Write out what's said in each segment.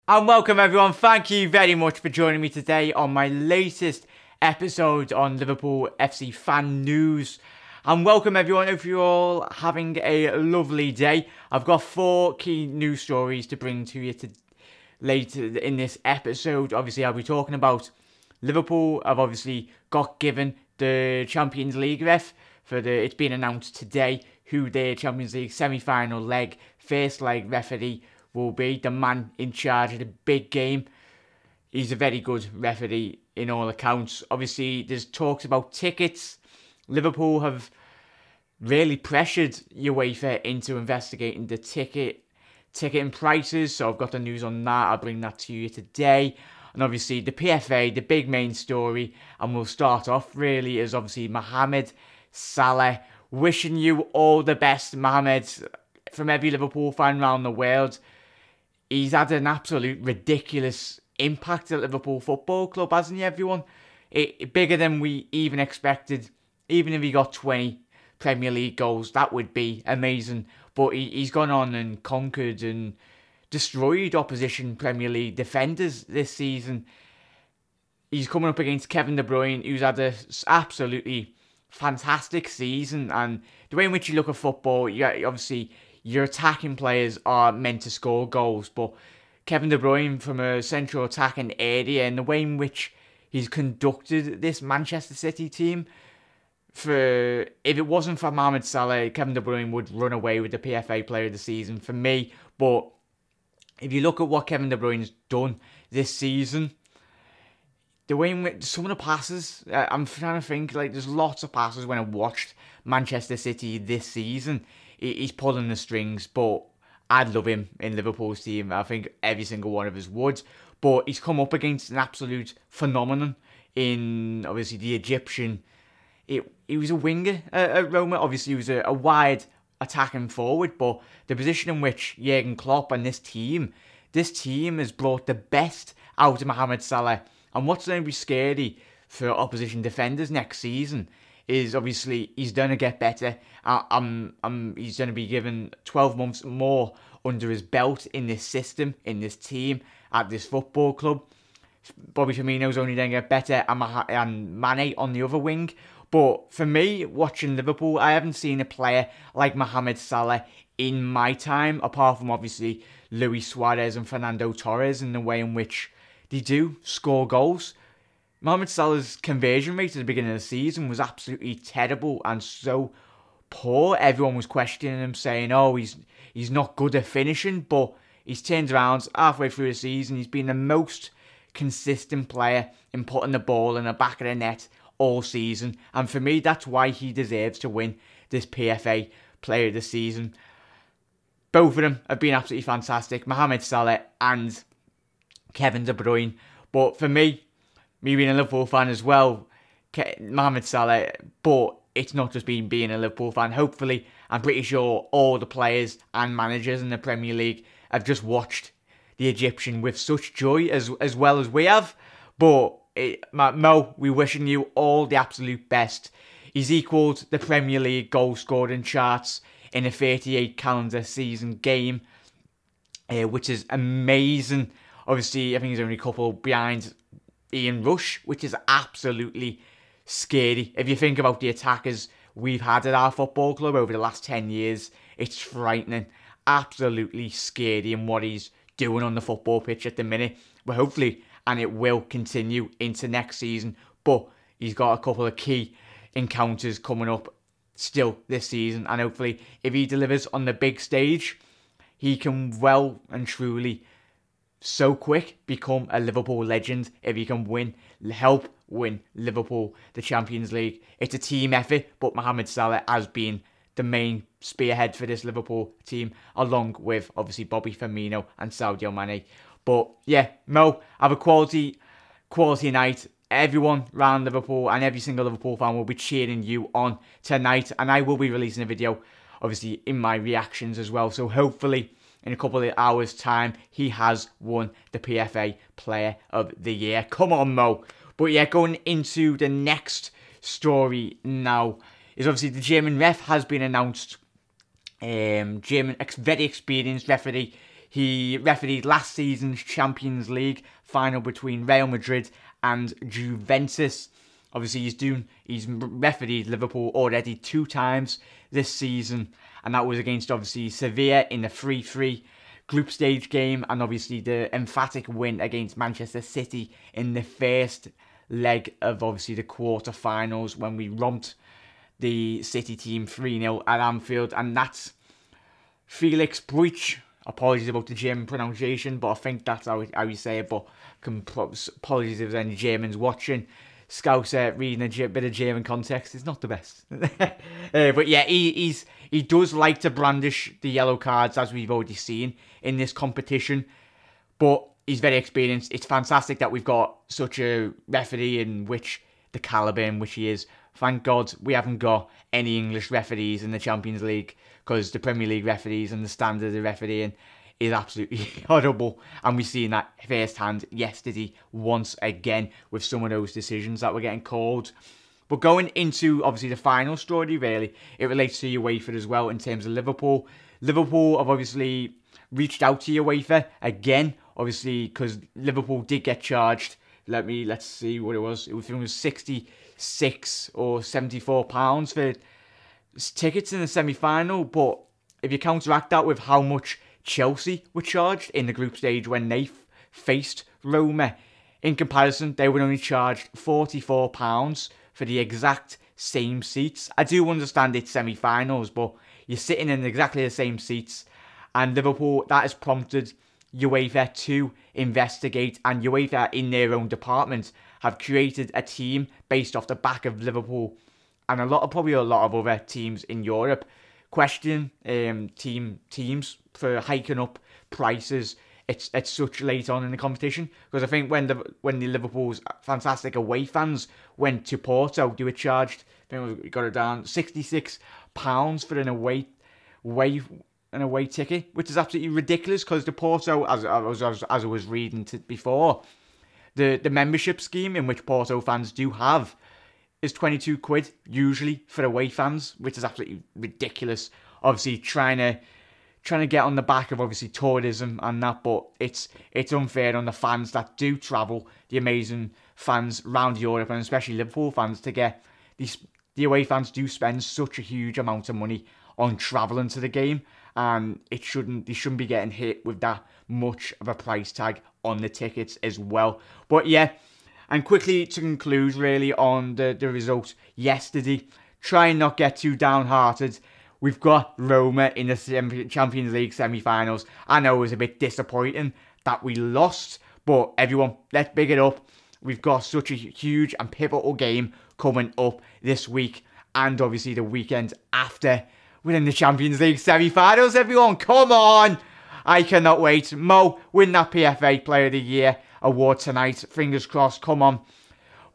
And welcome everyone, thank you very much for joining me today on my latest episode on Liverpool FC fan news. And welcome everyone, hope you're all having a lovely day. I've got 4 key news stories to bring to you later in this episode. Obviously I'll be talking about Liverpool. I've obviously got given the Champions League ref it's been announced today who their Champions League semi-final leg, first leg referee will be, the man in charge of the big game. He's a very good referee in all accounts. Obviously, there's talks about tickets. Liverpool have really pressured UEFA into investigating the ticketing prices. So I've got the news on that. I'll bring that to you today. And obviously, the PFA, the big main story. And we'll start off really is obviously Mohamed Salah. Wishing you all the best, Mohamed, from every Liverpool fan around the world. He's had an absolute ridiculous impact at Liverpool Football Club, hasn't he, everyone? Bigger than we even expected. Even if he got 20 Premier League goals, that would be amazing. But he's gone on and conquered and destroyed opposition Premier League defenders this season. He's coming up against Kevin De Bruyne, who's had an absolutely fantastic season. And the way in which you look at football, obviously your attacking players are meant to score goals, but Kevin De Bruyne from a central attacking area and the way in which he's conducted this Manchester City team, if it wasn't for Mohamed Salah, Kevin De Bruyne would run away with the PFA Player of the Season for me. But if you look at what Kevin De Bruyne's done this season, the way in which some of the passes, I'm trying to think, like there's lots of passes when I watched Manchester City this season. He's pulling the strings, but I'd love him in Liverpool's team. I think every single one of us would. But he's come up against an absolute phenomenon in, obviously, the Egyptian. He was a winger at Roma. Obviously, he was a wide attacking forward. But the position in which Jurgen Klopp and this team has brought the best out of Mohamed Salah. And what's going to be scary for opposition defenders next season is obviously he's going to get better. He's going to be given 12 months more under his belt in this system, in this team, at this football club. Bobby Firmino's only going to get better, and Mane on the other wing. But for me, watching Liverpool, I haven't seen a player like Mohamed Salah in my time, apart from obviously Luis Suarez and Fernando Torres, in the way in which they do score goals. Mohamed Salah's conversion rate at the beginning of the season was absolutely terrible and so poor. Everyone was questioning him, saying, oh, he's not good at finishing, but he's turned around halfway through the season. He's been the most consistent player in putting the ball in the back of the net all season. And for me, that's why he deserves to win this PFA Player of the Season. Both of them have been absolutely fantastic, Mohamed Salah and Kevin De Bruyne. But for me being a Liverpool fan as well, Mohamed Salah, but it's not just being a Liverpool fan. Hopefully, I'm pretty sure all the players and managers in the Premier League have just watched the Egyptian with such joy as well as we have. But Mo, we're wishing you all the absolute best. He's equalled the Premier League goal scoring charts in a 38 calendar season game, which is amazing. Obviously, I think he's only a couple behind Ian Rush, which is absolutely scary. If you think about the attackers we've had at our football club over the last 10 years, it's frightening. Absolutely scary in what he's doing on the football pitch at the minute. But hopefully, and it will continue into next season. But he's got a couple of key encounters coming up still this season. And hopefully, if he delivers on the big stage, he can well and truly so quick become a Liverpool legend if he can help win Liverpool the Champions League. It's a team effort, but Mohamed Salah has been the main spearhead for this Liverpool team, along with obviously Bobby Firmino and Sadio Mane. But yeah, Mo, have a quality night. Everyone around Liverpool and every single Liverpool fan will be cheering you on tonight, and I will be releasing a video obviously in my reactions as well. So hopefully in a couple of hours' time, he has won the PFA Player of the Year. Come on, Mo. But yeah, going into the next story now is obviously the German ref has been announced. Very experienced referee. He refereed last season's Champions League final between Real Madrid and Juventus. Obviously, he's refereed Liverpool already 2 times this season, and that was against obviously Sevilla in the 3-3 group stage game, and obviously the emphatic win against Manchester City in the first leg of obviously the quarter-finals when we romped the City team 3-0 at Anfield. And that's Felix Bruch. Apologies about the German pronunciation, but I think that's how you say it. But apologies if there's any Germans watching. Scouser reading a bit of German context is not the best. But yeah, he does like to brandish the yellow cards, as we've already seen in this competition. But he's very experienced. It's fantastic that we've got such a referee in which the calibre in which he is. Thank God we haven't got any English referees in the Champions League, because the Premier League referees and the standard of refereeing is absolutely horrible. And we've seen that firsthand yesterday once again with some of those decisions that were getting called. But going into, obviously, the final story, really, it relates to UEFA as well in terms of Liverpool. Liverpool have obviously reached out to UEFA again, obviously, because Liverpool did get charged. Let's see what it was. It was 66 or 74 pounds for tickets in the semi-final. But if you counteract that with how much Chelsea were charged in the group stage when they faced Roma, in comparison, they were only charged £44 for the exact same seats. I do understand it's semi-finals, but you're sitting in exactly the same seats. And Liverpool, that has prompted UEFA to investigate, and UEFA in their own department have created a team based off the back of Liverpool and probably a lot of other teams in Europe question teams for hiking up prices it's such late on in the competition. Because I think when the Liverpool's fantastic away fans went to Porto, they were charged, I think we got it down, £66 for an away ticket, which is absolutely ridiculous. Because the Porto, as I was reading before, the membership scheme in which Porto fans do have is £22 usually for away fans, which is absolutely ridiculous. Obviously trying to get on the back of obviously tourism and that, but it's unfair on the fans that do travel, the amazing fans around Europe, and especially Liverpool fans, to get the away fans do spend such a huge amount of money on travelling to the game, and they shouldn't be getting hit with that much of a price tag on the tickets as well. But yeah, and quickly to conclude really on the result yesterday, try and not get too downhearted. We've got Roma in the Champions League semi-finals. I know it was a bit disappointing that we lost, but everyone, let's big it up. We've got such a huge and pivotal game coming up this week, and obviously the weekend after. We're in the Champions League semi-finals, everyone. Come on! I cannot wait. Mo, win that PFA Player of the Year award tonight. Fingers crossed, come on.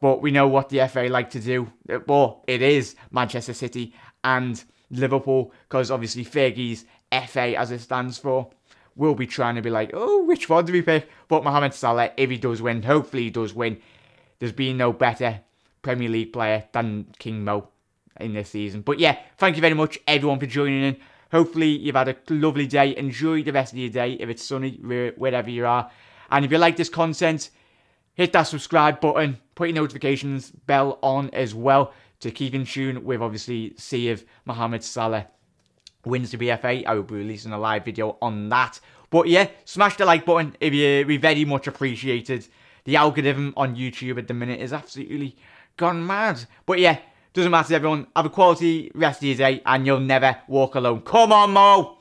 But we know what the FA like to do. Well, it is Manchester City and Liverpool, because obviously Fergie's FA, as it stands for, will be trying to be like, oh, which one do we pick? But Mohamed Salah, if he does win, hopefully he does win. There's been no better Premier League player than King Mo in this season. But yeah, thank you very much everyone for joining in. Hopefully you've had a lovely day. Enjoy the rest of your day if it's sunny, wherever you are. And if you like this content, hit that subscribe button, put your notifications bell on as well to keep in tune with, obviously, see if Mohamed Salah wins the PFA. I will be releasing a live video on that. But yeah, smash the like button if we very much appreciated. The algorithm on YouTube at the minute is absolutely gone mad. But yeah, doesn't matter everyone. Have a quality rest of your day and you'll never walk alone. Come on, Mo!